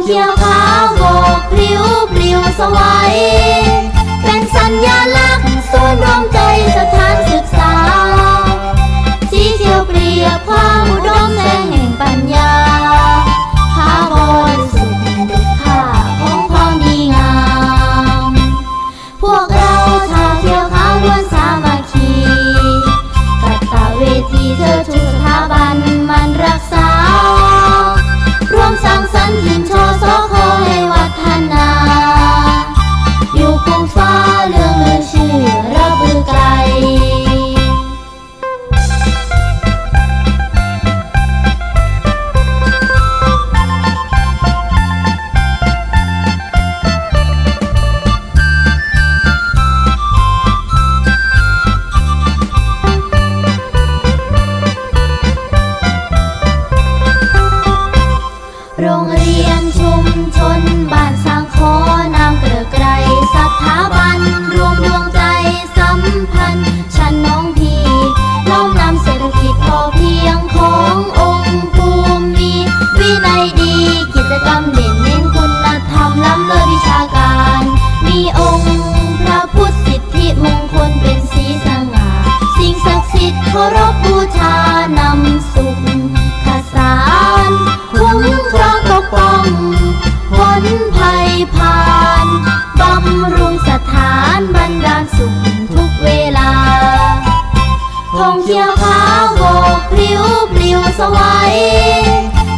เขียวขาวโบกพลิ้วปลิวสวัยเป็นสัญลักษณ์ศูนย์รวมใจสถานศึกษาสีเขียวเปรียบความอุดมแสงแห่งปัญญาขาวบริสุทธิ์ดุจค่าของความดีงามพวกเราชาวเขียวขาวล้วนสามัคคีกัตตะเวทีเธอทุกสถาบันมันรักษารวมสร้างสรรค์ถิ่นโชว์โสขอให้วัฒนาอยู่คงฟ้าเรื่องลือชื่อระบือไกลโรงเรียนชุมชนบ้านสังขอนามเกลือไกรสถาบันรวมดวงใจสัมพันธ์ฉันน้องพี่น้อมนำเศรษฐกิจพอเพียงขององค์ภูมิวินัยดีกิจกรรมเด่นเน้นคุณธรรมล้ำเลิศวิชาการมีองค์พระพุทธสิทธิมงคลเป็นสีสง่าสิ่งศักดิ์สิทธิ์เคารพบูชานำสุขขสารคุ้มครองปกป้องพ้นภัยผ่านบำรุงสถานบรรดาลสุขทุกเวลาธงเขียวขาวโบกพลิ้วปลิวสวัย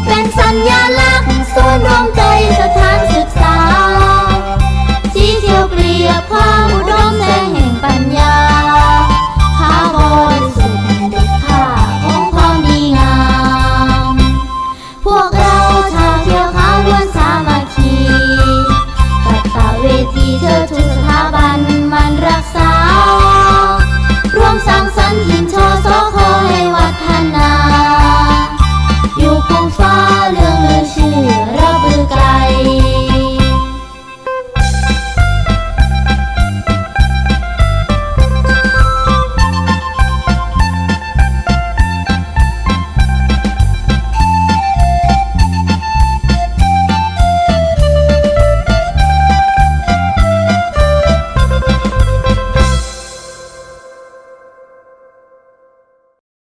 เป็นสัญลักษณ์ศูนย์รวมใจสถานศึกษาสีเขียวเปรียบความอุดมแสงแห่งปัญญาขาวบริสุทธิ์ดุจค่าของความดีงามพวกเรา